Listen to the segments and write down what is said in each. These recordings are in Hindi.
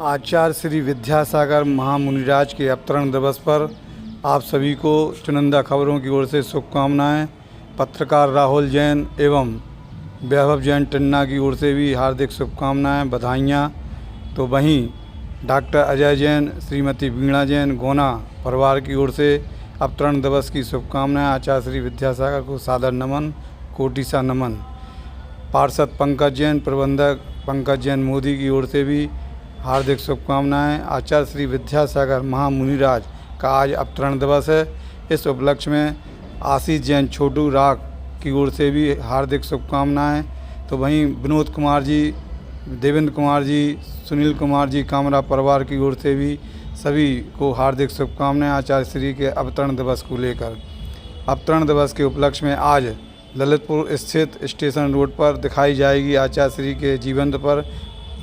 आचार्य श्री विद्यासागर महामुनिराज के अवतरण दिवस पर आप सभी को चुनिंदा खबरों की ओर से शुभकामनाएं। पत्रकार राहुल जैन एवं वैभव जैन टन्ना की ओर से भी हार्दिक शुभकामनाएं, बधाइयाँ। तो वहीं डॉक्टर अजय जैन, श्रीमती वीणा जैन गोना परिवार की ओर से अवतरण दिवस की शुभकामनाएं। आचार्य श्री विद्यासागर को सादर नमन, कोटि सा नमन। पार्षद पंकज जैन, प्रबंधक पंकज जैन मोदी की ओर से भी हार्दिक शुभकामनाएं। आचार्य श्री विद्यासागर महामुनिराज का आज अवतरण दिवस है। इस उपलक्ष्य में आशीष जैन छोटू राग की ओर से भी हार्दिक शुभकामनाएं। तो वहीं विनोद कुमार जी, देवेंद्र कुमार जी, सुनील कुमार जी कामरा परिवार की ओर से भी सभी को हार्दिक शुभकामनाएं आचार्य श्री के अवतरण दिवस को लेकर। अवतरण दिवस के उपलक्ष्य में आज ललितपुर स्थित स्टेशन रोड पर दिखाई जाएगी आचार्य श्री के जीवन पर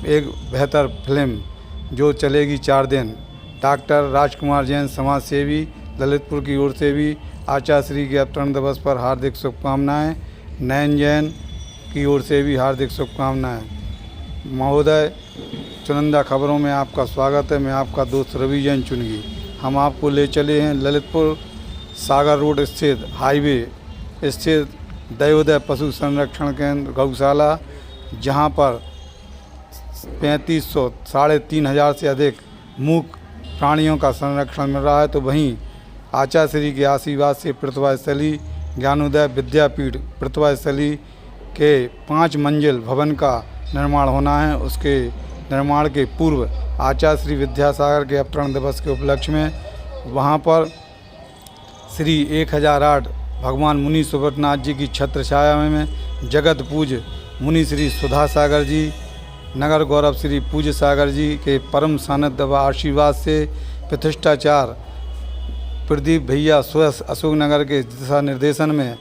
एक बेहतर फिल्म जो चलेगी 4 दिन। डॉक्टर राजकुमार जैन समाज सेवी ललितपुर की ओर से भी आचार्य श्री के अवतरण दिवस पर हार्दिक शुभकामनाएं। नयन जैन की ओर से भी हार्दिक शुभकामनाएं। महोदय, चुनिंदा खबरों में आपका स्वागत है। मैं आपका दोस्त रवि जैन चुनगी। हम आपको ले चले हैं ललितपुर सागर रोड स्थित हाईवे स्थित दयोदय पशु संरक्षण केंद्र गौशाला, जहां पर 3500 3,500 से अधिक मूक प्राणियों का संरक्षण मिल रहा है। तो वहीं आचार्य श्री के आशीर्वाद से प्रतिभा स्थली ज्ञानोदय विद्यापीठ प्रतिभा स्थली के 5 मंजिल भवन का निर्माण होना है। उसके निर्माण के पूर्व आचार्य श्री विद्यासागर के अवतरण दिवस के उपलक्ष्य में वहां पर श्री 1008 भगवान मुनि सुब्रतनाथ जी की छत्र छाया में जगत पूज्य मुनि श्री सुधा सागर जी, नगर गौरव श्री पूज्य सागर जी के परम सानिध्य व आशीर्वाद से प्रतिष्ठाचार प्रदीप भैया स्वयं अशोकनगर के दिशा निर्देशन में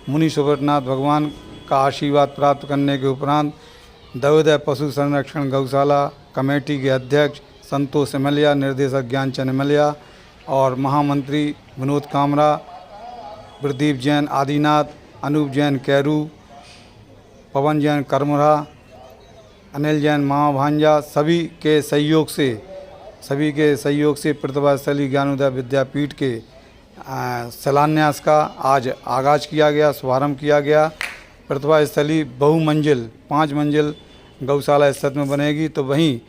मुनि सुब्रतनाथ भगवान का आशीर्वाद प्राप्त करने के उपरांत दयोदय पशु संरक्षण गौशाला कमेटी के अध्यक्ष संतोष एमलिया, निर्देशक ज्ञानचंद एमलिया और महामंत्री विनोद कामरा, प्रदीप जैन आदिनाथ, अनूप जैन कैरू, पवन जैन करमुरा, अनिल जैन मामा भांजा सभी के सहयोग से प्रतिभा स्थली ज्ञानोदय विद्यापीठ के शिलान्यास का आज आगाज़ किया गया, शुभारंभ किया गया। प्रतिभा स्थली बहुमंजिल 5 मंजिल गौशाला स्थित में बनेगी। तो वहीं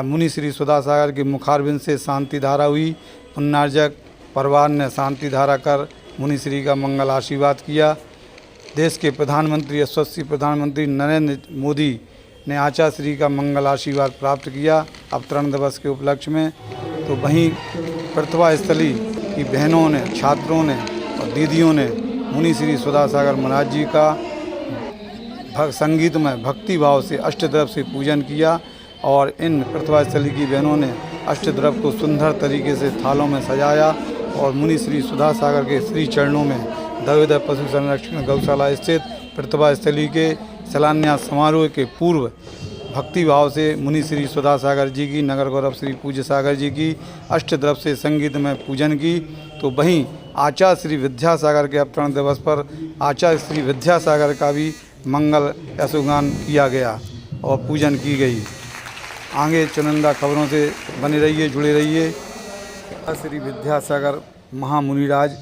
मुनि श्री सुधा सागर के मुखारबिंद से शांति धारा हुई। पुण्यार्जक परिवार ने शांति धारा कर मुनि श्री का मंगल आशीर्वाद किया। देश के प्रधानमंत्री यशस्वी प्रधानमंत्री नरेंद्र मोदी ने आचार्य श्री का मंगल आशीर्वाद प्राप्त किया अवतरण दिवस के उपलक्ष्य में। तो वहीं प्रतिभा स्थली की बहनों ने, छात्रों ने और दीदियों ने मुनि श्री सुधा सागर महाराज जी का संगीत में भक्ति भाव से अष्टद्रव से पूजन किया और इन प्रतिभा स्थली की बहनों ने अष्टद्रव को सुंदर तरीके से थालों में सजाया और मुनि श्री सुधा सागर के श्री चरणों में दयोदय पशु संरक्षण गौशाला स्थित प्रतिभा स्थली के शिलान्यास समारोह के पूर्व भक्ति भाव से मुनि श्री सुधा सागर जी की, नगर गौरव श्री पूज्य सागर जी की अष्टद्रव से संगीत में पूजन की। तो वहीं आचार्य श्री विद्यासागर के अवतरण दिवस पर आचार्य श्री विद्यासागर का भी मंगल यशोगान किया गया और पूजन की गई। आगे चुनिंदा खबरों से बने रहिए, जुड़े रहिए। श्री विद्यासागर महामुनिराज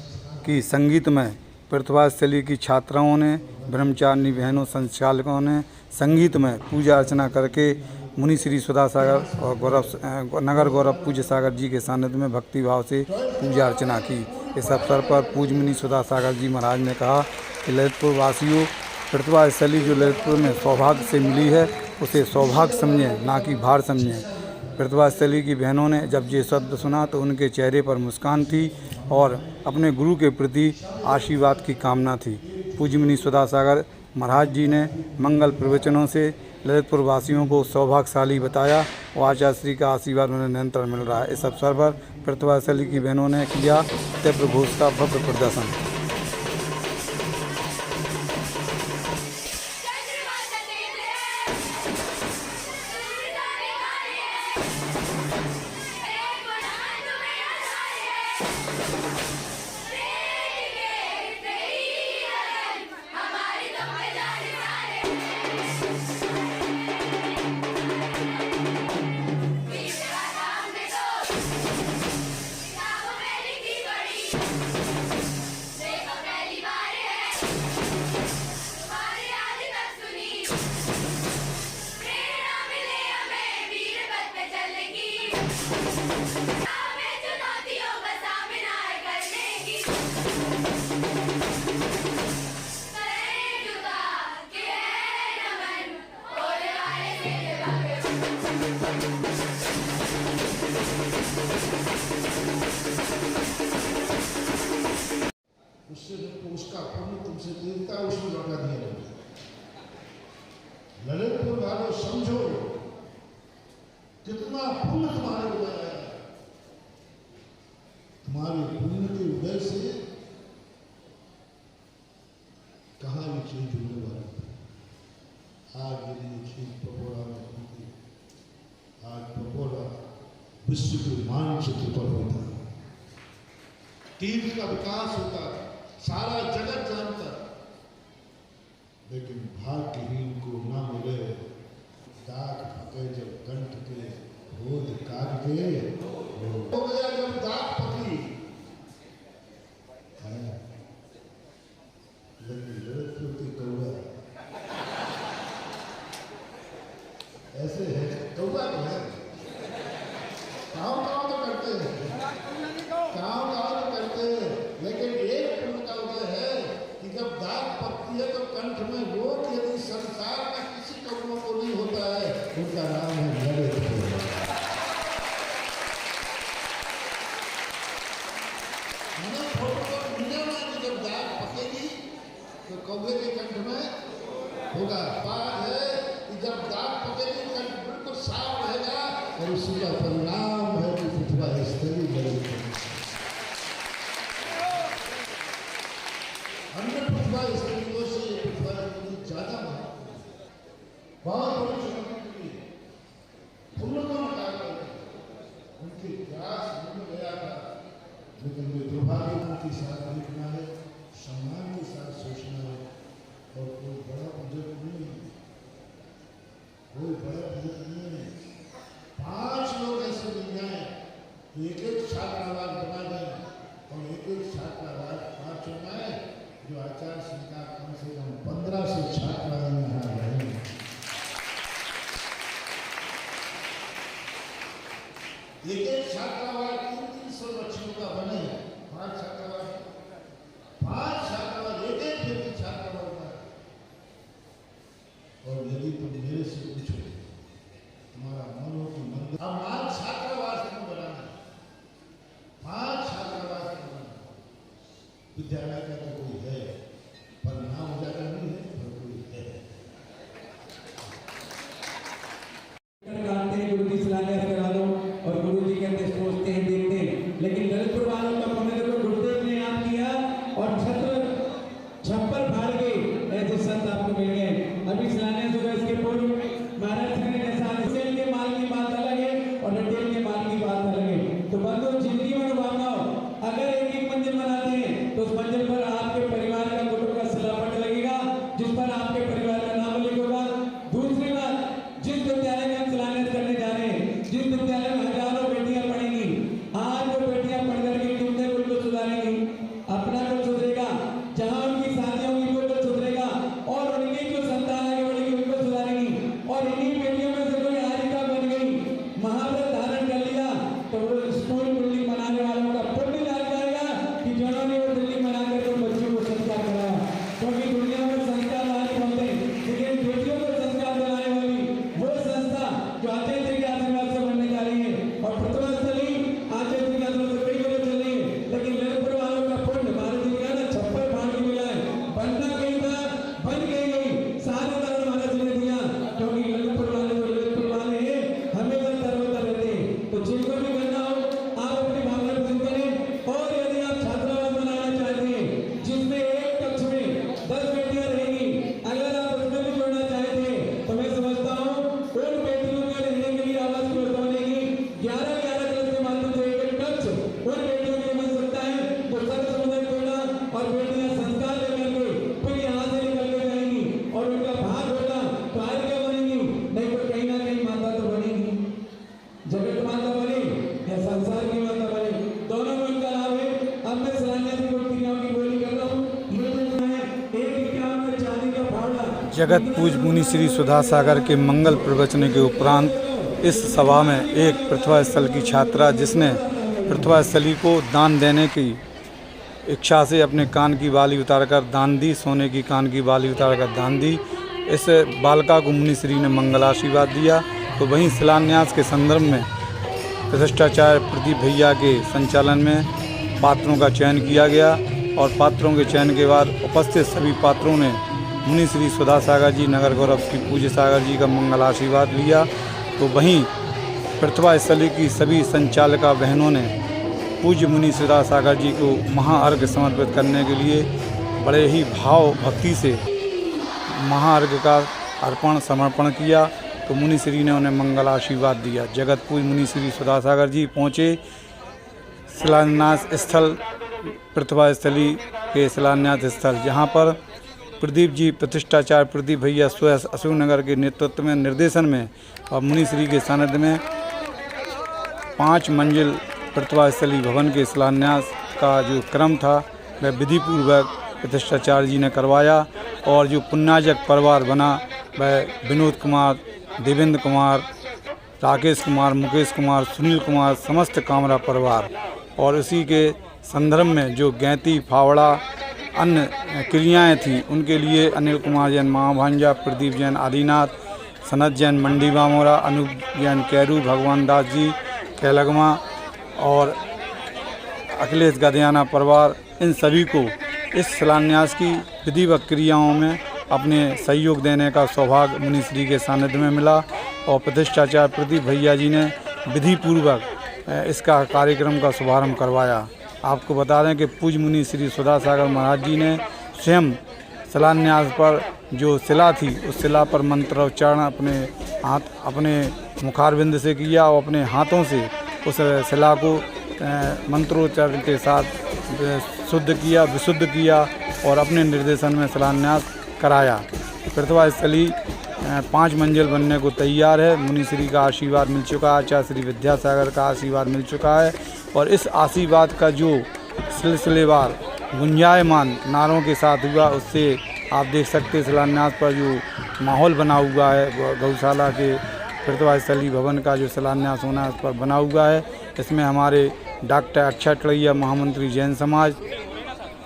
की संगीत में प्रतिभा स्थली की छात्राओं ने, ब्रह्मचारिणी बहनों, संचालकों ने संगीत में पूजा अर्चना करके मुनि श्री सुधा सागर और नगर गौरव पूज्य सागर जी के सानिध्य में भक्ति भाव से पूजा अर्चना की। इस अवसर पर पूज्य मुनि सुधा सागर जी महाराज ने कहा कि ललितपुर वासियों, प्रतिभा स्थली जो ललितपुर में सौभाग्य से मिली है उसे सौभाग्य समझें, ना कि भार समझें। प्रतिभा स्थली की बहनों ने जब ये शब्द सुना तो उनके चेहरे पर मुस्कान थी और अपने गुरु के प्रति आशीर्वाद की कामना थी। पूज्य मुनि सुधा सागर महाराज जी ने मंगल प्रवचनों से ललितपुर वासियों को सौभाग्यशाली बताया और आचार्य श्री का आशीर्वाद उन्हें निरंतर मिल रहा है। इस अवसर पर प्रतिभा स्थली की बहनों ने किया तीव्र घोष का भव्य प्रदर्शन। उससे तुमको उसका पुण्य तुमसे देवता उसमें लौटा दिया जाएगा। ललितपुर वालों समझो कितना पुण्य तुम्हारे उदय है। तुम्हारे पुण्य के उदय से कहाँ ये चीज जुड़ने वाली है। आज यदि ये चीज पकोड़ा में होती, आज पकोड़ा विश्व के मानचित्र पर होता, तीर्थ का विकास होता, सारा जगत जानता, लेकिन भाग्यहीन को ना मिले। दाग पके जब कंठ के बोध काग के हो गया जब दाग पकी है। लेकिन ललितपुर की कौवा ऐसे है, कौवा तो है, काम तो करते हैं, काम तो करते हैं, लेकिन एक पुण्य का उदय है कि जब दाग पकती है तो कंठ में रोग यदि संसार में किसी कौवों को नहीं होता है, उनका नाम है ललितपुर। मैंने फोटो पर मीडिया में कि जब दाग पकेगी तो कौवे के कंठ में होगा। बात है कि जब दाग पकेगी कंठ बिल्कुल साफ रहेगा और उसी का परिणाम है कि पृथ्वी स्थली ललितपुर। अन्य पृथ्वी स्थलियों से ये पृथ्वी ज्यादा है। बहुत बड़ी चुनौती फूलों को निकाला उनके प्रयास मिल गया था, लेकिन वे दुर्भाग्य के साथ देखना है, सम्मान के साथ सोचना है। और कोई बड़ा बजट नहीं है, कोई बड़ा बजट नहीं है। 5 लोग ऐसे मिल जाए एक एक छात्रावास बना दें और एक एक छात्रावास 5 बनाए जो आचार संहिता कम से कम 15 से छात्र यहाँ रहेंगे। एक एक छात्रावास 300 बच्चों का बने, 5 छात्रावास एक एक व्यक्ति छात्रावास बना। और यदि तुम मेरे से पूछो तुम्हारा मन हो कि मंदिर अब 5 छात्रावास क्यों बनाना, 5 छात्रावास क्यों बनाना। विद्यालय का तो कोई है पर नाम उजागर नहीं है, पर कोई है। गुरु जी शिलान्यास करा दो और गुरु जी कहते सोचते हैं देखते हैं, लेकिन ललितपुर वालों का पुण्य को गुरुदेव ने याद किया और छप्पर फाड़ के ऐसे संत आपको मिल गए। अभी शिलान्यास होगा, इसके पूर्व महाराज जी ने ऐसा सेल के माल की बात अलग है और रिटेल के माल की बात अलग है। तो बंधु जिंदगी में भावनाओं अगर एक एक मंदिर बनाते हैं तो उस मंदिर पर आपके परिवार का कुटुंब का शिलापट लगेगा, जिस पर आपके परिवार का नाम लिखोगा। दूसरी बात, जिस विद्यालय में हम शिलान्यास करने जा रहे हैं, जिस विद्यालय में हजारों बेटियां पढ़ेंगी, आज वो बेटियां पढ़ करके कितने उनको सुधारेंगी, अपना कुछ सुधरेगा, जहां उनकी शादी होगी वो कुछ सुधरेगा और उनकी जो संतान आगे बढ़ेगी उनको सुधारेंगी। और इन्हीं बेटियों में से कोई हारिका बन गई, महाव्रत धारण कर लिया, तो वो स्कूल बिल्डिंग बनाने वालों का पुण्य लाग जाएगा कि जिन्होंने वो बिल्डिंग बनाकर तो बच्चों को संस्कार कराया। क्योंकि दुनिया में संस्कार लाने होते हैं, लेकिन बेटियों को संस्कार दिलाने वाली वो संस्था जो आचार्य जी के आशीर्वाद से बनने जा रही है। और पृथ्वी स्थली आचार्य जी के आशीर्वाद से कई जगह चल रही है, लेकिन ललितपुर वालों का पुण्य भारत जी का ना छप्पर फाड़ के मिला है। बनना कहीं था, बन गई सारे उदाहरण महाराज जी ने दिया। क्योंकि ललितपुर वाले जो ललितपुर वाले हैं हमेशा सर्वदा रहते हैं। तो जिनको भी करना हो आप अपनी भावना व्यक्त करें। और यदि आप छात्रावास बनाना चाहते हैं जिसमें एक कक्ष में 10 बेटियां रहेंगी, अगर आप उसमें भी जोड़ना चाहते हैं तो मैं समझता हूँ उन बेटियों के रहने के लिए आवास की व्यवस्था बनेगी। 11-11 क्लास के माध्यम से एक कक्ष उन बेटियों के लिए बन सकता है। तो सर्व समुदाय जोड़ना और बेटियां संस्कार लेकर के फिर यहाँ से निकल के जाएंगी और उनका भाग होगा तो आज क्या बनेंगी, नहीं तो कहीं ना कहीं माता तो बनेगी, जगत माता बने या संसार की माता बने, दोनों में उनका लाभ है। अब मैं शिलान्यास की क्रियाओं की बोली कर रहा हूँ। ये जो है 151 में चांदी का फावड़ा जगत पूज मुनि श्री सुधा सागर के मंगल प्रवचन के उपरांत इस सभा में एक पृथ्वी स्थल की छात्रा जिसने पृथ्वी स्थली को दान देने की इच्छा से अपने कान की बाली उतारकर दान दी, सोने की कान की बाली उतारकर दान दी। इस बालिका को मुनि श्री ने मंगल आशीर्वाद दिया। तो वहीं शिलान्यास के संदर्भ में प्रतिष्ठाचार्य प्रदीप भैया के संचालन में पात्रों का चयन किया गया। और पात्रों के चयन के बाद उपस्थित सभी पात्रों ने मुनि श्री सुधा सागर जी नगर गौरव श्री पूज्य सागर जी का मंगल आशीर्वाद लिया। तो वहीं प्रतिभा स्थली की सभी संचालिका बहनों ने पूज्य मुनि सुधा सागर जी को महाअर्घ समर्पित करने के लिए बड़े ही भाव भक्ति से महाअर्घ का अर्पण समर्पण किया। तो मुनि श्री ने उन्हें मंगल आशीर्वाद दिया। जगत पूज्य मुनि श्री सुधा सागर जी पहुँचे शिलान्यास स्थल प्रतिभा स्थली के शिलान्यास स्थल, जहाँ पर प्रदीप जी प्रतिष्ठाचार्य प्रदीप भैया स्वयं अशोक नगर के नेतृत्व में निर्देशन में और मुनि श्री के सानिध्य में 5 मंजिल प्रतिभा स्थली भवन के शिलान्यास का जो क्रम था वह विधिपूर्वक प्रतिष्ठाचार्य जी ने करवाया। और जो पुण्याजक परिवार बना वह विनोद कुमार, देवेंद्र कुमार, राकेश कुमार, मुकेश कुमार, सुनील कुमार, समस्त कामरा परिवार। और उसी के संदर्भ में जो गैती फावड़ा अन्य क्रियाएं थी उनके लिए अनिल कुमार जैन महाभांजा, प्रदीप जैन आदिनाथ, सनत जैन मंडी बामोरा, अनूप जैन कैरू, भगवान दास जी कैलगमा और अखिलेश गदियाना परिवार, इन सभी को इस शिलान्यास की विधिवत क्रियाओं में अपने सहयोग देने का सौभाग्य मुनि श्री के सानिध्य में मिला। और प्रतिष्ठाचार्य प्रदीप भैया जी ने विधिपूर्वक इसका कार्यक्रम का शुभारंभ करवाया। आपको बता दें कि पूज्य मुनि श्री सुधा सागर महाराज जी ने स्वयं शिलान्यास पर जो शिला थी उस शिला पर मंत्रोच्चारण अपने मुखारविंद से किया और अपने हाथों से उस शिला को मंत्रोच्चारण के साथ शुद्ध किया, विशुद्ध किया और अपने निर्देशन में शिलान्यास कराया। प्रतिभा स्थली 5 मंजिल बनने को तैयार है। मुनि श्री का आशीर्वाद मिल चुका है, आचार्य श्री विद्यासागर का आशीर्वाद मिल चुका है और इस आशीर्वाद का जो सिलसिलेवार गुंजायमान नारों के साथ हुआ उससे आप देख सकते हैं शिलान्यास पर जो माहौल बना हुआ है गौशाला के प्रतिभा स्थली भवन का जो शिलान्यास होना है उस पर बना हुआ है। इसमें हमारे डॉक्टर अक्षय टड़ैया महामंत्री जैन समाज,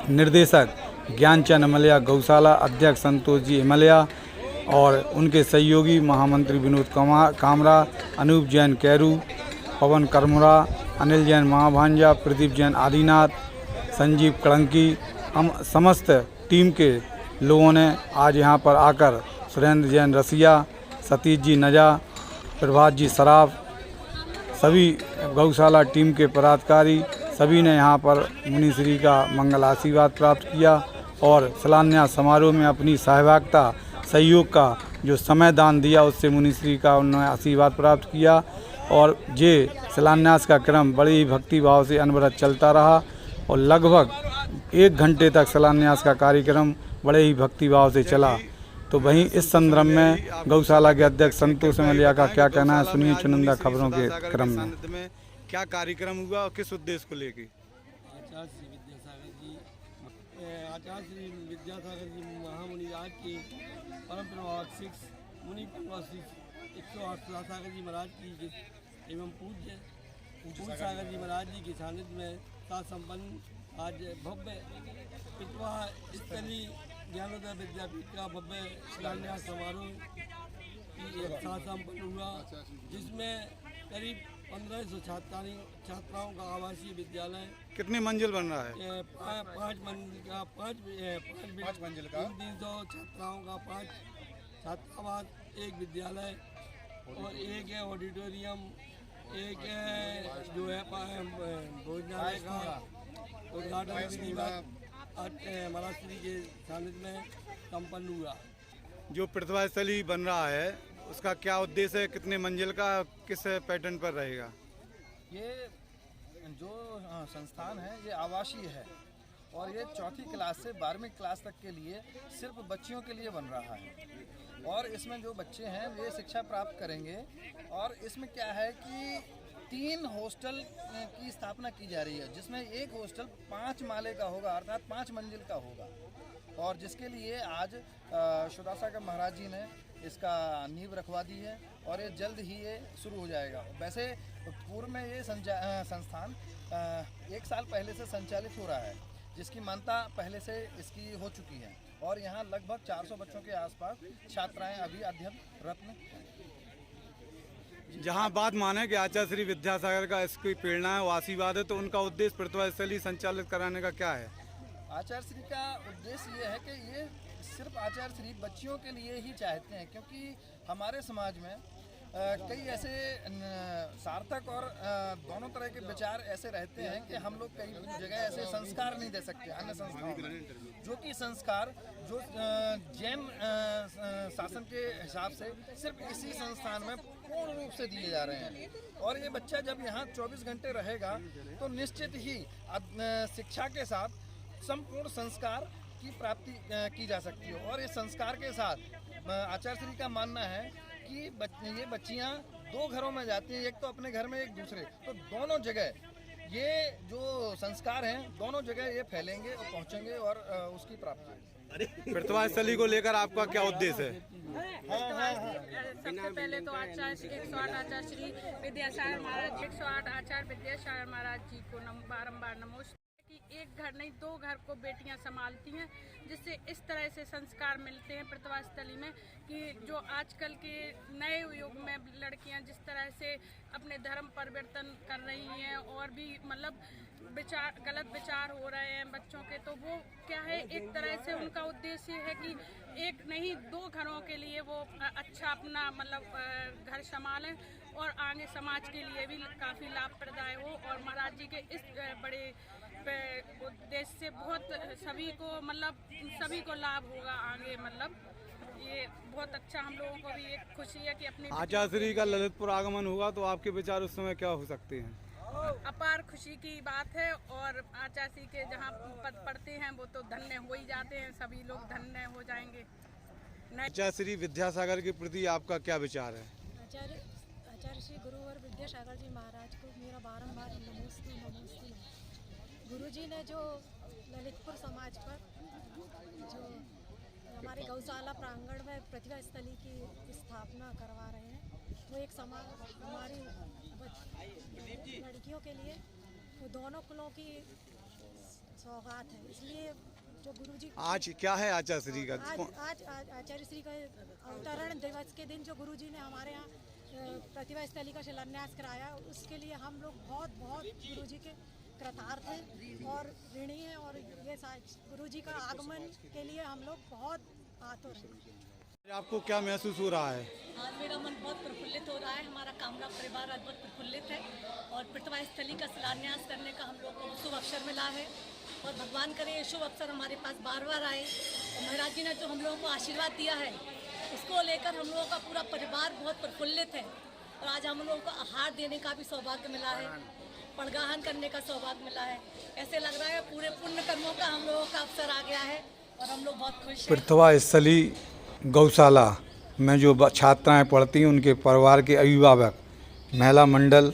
निर्देशक ज्ञानचंद इमलिया गौशाला, अध्यक्ष संतोष जी इमलिया और उनके सहयोगी महामंत्री विनोद कामरा, अनूप जैन कैरू, पवन करमुरा, अनिल जैन महाभांजा, प्रदीप जैन आदिनाथ, संजीव कड़ंकी, हम समस्त टीम के लोगों ने आज यहाँ पर आकर सुरेंद्र जैन रसिया, सतीश जी नजा, प्रभात जी सराफ, सभी गौशाला टीम के पदाधिकारी सभी ने यहाँ पर मुनि श्री का मंगल आशीर्वाद प्राप्त किया और शिलान्यास समारोह में अपनी सहभागिता सहयोग का जो समय दान दिया उससे मुनि श्री का उन्होंने आशीर्वाद प्राप्त किया। और ये शिलान्यास का क्रम बड़े ही भक्ति भाव से अनवरत चलता रहा और लगभग 1 घंटे तक शिलान्यास का कार्यक्रम बड़े ही भक्ति भाव से चला। तो वहीं इस संदर्भ में गौशाला के अध्यक्ष संतोष इमलिया का क्या कहना है, सुनिए चुनिंदा खबरों के क्रम में। क्या कार्यक्रम हुआ और किस उद्देश्य को लेके? आचार्य श्री विद्यासागर जी महामुनि राज के परम प्रभावक शिष्य मुनि शिष्य 108 सुधा सागर जी महाराज की एवं पूज्य सागर जी महाराज जी के सानिध्य में साथ संपन्न आज भव्य प्रतिभा स्थली ज्ञानोदय विद्यापीठ का भव्य शिलान्यास समारोह की साथ संपन्न हुआ, जिसमें करीब 1500 छात्राओं का आवासीय विद्यालय। कितने मंजिल बन रहा है? 5 मंजिल का 300 छात्राओं का 5 छात्रावास, 1 विद्यालय और 1 है ऑडिटोरियम, 1 है जो है भोजनालय का उद्घाटन विधिवत महाराज श्री के सानिध्य में संपन्न हुआ। जो प्रतिभा स्थली बन रहा है उसका क्या उद्देश्य है, कितने मंजिल का, किस पैटर्न पर रहेगा? ये जो संस्थान है ये आवासीय है और ये 4ठी क्लास से 12वीं क्लास तक के लिए सिर्फ बच्चियों के लिए बन रहा है और इसमें जो बच्चे हैं वे शिक्षा प्राप्त करेंगे। और इसमें क्या है कि 3 हॉस्टल की स्थापना की जा रही है, जिसमें एक हॉस्टल 5 माले का होगा, अर्थात 5 मंजिल का होगा और जिसके लिए आज सुधा सागर महाराज जी ने इसका नींव रखवा दी है और ये जल्द ही ये शुरू हो जाएगा। वैसे पूर्व में ये संस्थान 1 साल पहले से संचालित हो रहा है, जिसकी मान्यता पहले से इसकी हो चुकी है और यहाँ लगभग 400 बच्चों के आसपास छात्राएं अभी अध्ययनरत हैं। जहाँ बात माने कि आचार्य श्री विद्यासागर का इसकी प्रेरणा है, वो आशीर्वाद है, तो उनका उद्देश्य प्रतिभा स्थली संचालित कराने का क्या है? आचार्य श्री का उद्देश्य ये है कि ये सिर्फ आचार्य श्री बच्चियों के लिए ही चाहते हैं, क्योंकि हमारे समाज में कई ऐसे सार्थक और दोनों तरह के विचार ऐसे रहते हैं कि हम लोग कई जगह ऐसे संस्कार नहीं दे सकते अन्य संस्थाओं में, जो कि संस्कार जो जैन शासन के हिसाब से सिर्फ इसी संस्थान में पूर्ण रूप से दिए जा रहे हैं। और ये बच्चा जब यहाँ 24 घंटे रहेगा तो निश्चित ही शिक्षा के साथ संपूर्ण संस्कार की प्राप्ति की जा सकती है। और इस संस्कार के साथ आचार्य श्री का मानना है कि ये बच्चियां 2 घरों में जाती हैं, एक तो अपने घर में, एक दूसरे, तो दोनों जगह ये जो संस्कार हैं दोनों जगह ये फैलेंगे और पहुंचेंगे और उसकी प्राप्ति होगी। प्रतिभा स्थली को लेकर आपका क्या उद्देश्य है? सबसे पहले तो आचार्य 108 आचार्य श्री विद्यासागर महाराज 108 आचार्य विद्यासागर महाराज जी को बारंबार नमस्कार। कि एक घर नहीं 2 घर को बेटियां संभालती हैं, जिससे इस तरह से संस्कार मिलते हैं प्रतिभा स्थली में कि जो आजकल के नए युग में लड़कियां जिस तरह से अपने धर्म परिवर्तन कर रही हैं और भी मतलब गलत विचार हो रहे हैं बच्चों के, तो वो क्या है एक तरह से उनका उद्देश्य है कि एक नहीं 2 घरों के लिए वो अच्छा अपना मतलब घर संभालें और आगे समाज के लिए भी काफ़ी लाभप्रदाय हो। और महाराज जी के इस बड़े उद्देश्य से बहुत सभी को मतलब सभी को लाभ होगा आगे, मतलब ये बहुत अच्छा हम लोगों को भी एक खुशी है कि अपनी आचार्य श्री का ललितपुर आगमन होगा तो आपके विचार उस समय क्या हो सकते हैं? अपार खुशी की बात है। और आचार्य श्री के जहाँ पद पढ़ते हैं वो तो धन्य हो ही जाते हैं, सभी लोग धन्य हो जाएंगे। आचार्य श्री विद्यासागर के प्रति आपका क्या विचार है? आचार्य श्री गुरुवर विद्यासागर जी महाराज को मेरा बारंबार नमस्ते। गुरु जी ने जो ललितपुर समाज पर जो हमारे गौशाला प्रांगण में प्रतिभा स्थली की स्थापना करवा रहे हैं, वो एक समाज हमारी लड़कियों के लिए वो दोनों कुलों की सौगात है। इसलिए जो गुरुजी आज क्या है आचार्य श्री का? आज आचार्य श्री का अवतरण दिवस के दिन जो गुरुजी ने हमारे यहाँ प्रतिभा स्थली का शिलान्यास कराया, उसके लिए हम लोग बहुत गुरुजी के कृतार्थ हैं और ऋणी हैं। और ये गुरुजी का आगमन के लिए हम लोग बहुत आतुर हैं। आपको क्या महसूस हो रहा है? आज मेरा मन बहुत प्रफुल्लित हो रहा है। हमारा कामरा परिवार आज बहुत प्रफुल्लित है और प्रतिभा स्थली का शिलान्यास करने का हम लोग को शुभ अवसर मिला है। और भगवान करे ये शुभ अवसर हमारे पास बार आए। और महाराज जी ने जो हम लोगों को आशीर्वाद दिया है उसको लेकर हम लोगों का पूरा परिवार बहुत प्रफुल्लित है। और आज हम लोगों को आहार देने का भी सौभाग्य मिला है, पड़गाहन करने का सौभाग्य मिला है। ऐसे लग रहा है पूरे पुण्य कर्मों का हम लोगों का अवसर आ गया है और हम लोग बहुत खुश हैं। प्रतिभा स्थली गौशाला में जो छात्राएं पढ़ती हैं उनके परिवार के अभिभावक महिला मंडल,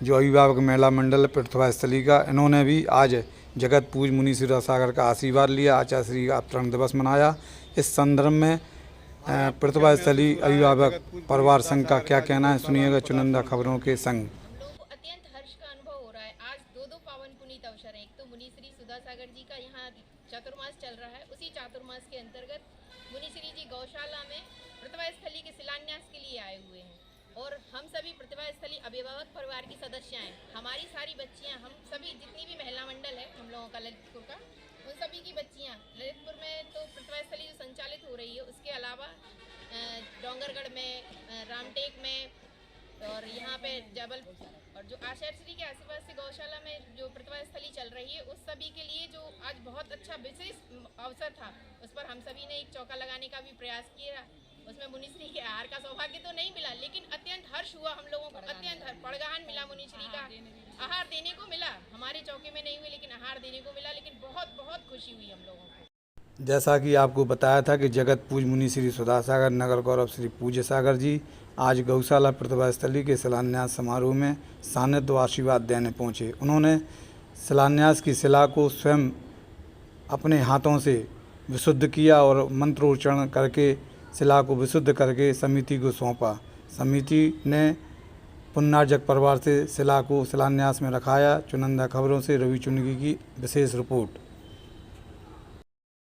जो अभिभावक महिला मंडल प्रतिभा स्थली का, इन्होंने भी आज जगत पूज मुनि श्री विद्यासागर का आशीर्वाद लिया, आचार्य श्री का अवतरण दिवस मनाया। इस संदर्भ में प्रतिभा स्थली अभिभावक परिवार संघ का क्या कहना है, सुनिएगा चुनिंदा खबरों के संग। अत्यंत हर्ष का अनुभव हो रहा है। आज दो पावन पुनीत अवसर है। एक तो मुनि श्री सुधासागर जी का यहाँ चातुर्मास चल रहा है, उसी चातुर्मास के अंतर्गत मुनि श्री जी गौशाला में प्रतिभा स्थली के शिलान्यास के लिए आए हुए हैं। और हम सभी प्रतिभा स्थली अभिभावक परिवार की सदस्य हैं। हमारी सारी बच्चियाँ, हम सभी जितनी भी महिला मंडल है हम लोगों का ललितपुर का, उन सभी की बच्चियाँ ललितपुर में तो प्रतिभा स्थली जो संचालित हो रही है, उसके अलावा डोंगरगढ़ में, रामटेक में और यहाँ पे जबलपुर, और जो आचार्य श्री के आशीर्वाद से गौशाला में जो प्रतिभा स्थली चल रही है, उस सभी के लिए जो आज बहुत अच्छा विशेष अवसर था, उस पर हम सभी ने एक चौका लगाने का भी प्रयास किया। उसमें मुनिश्री के आहार का सौभाग्य तो नहीं मिला, लेकिन अत्यंत हर्ष हुआ हम लोगों को। अत्यंत पड़गाहन मिला, मुनिश्री का आहार देने को मिला। हमारे चौके में नहीं हुई लेकिन आहार देने को मिला, लेकिन बहुत खुशी हुई हम लोगों को। जैसा कि आपको बताया था कि जगत पूज मुनि श्री सुधासागर नगर गौरव श्री पूज्य सागर जी आज गौशाला प्रतिभा स्थली के शिलान्यास समारोह में सानिध्य व आशीर्वाद देने पहुँचे। उन्होंने शिलान्यास की शिला को स्वयं अपने हाथों से विशुद्ध किया और मंत्रोच्चारण करके शिला को विशुद्ध करके समिति को सौंपा। समिति ने पुण्यार्जक परिवार से शिला को शिलान्यास में रखाया। चुनिंदा खबरों से रवि चुनगी की विशेष रिपोर्ट।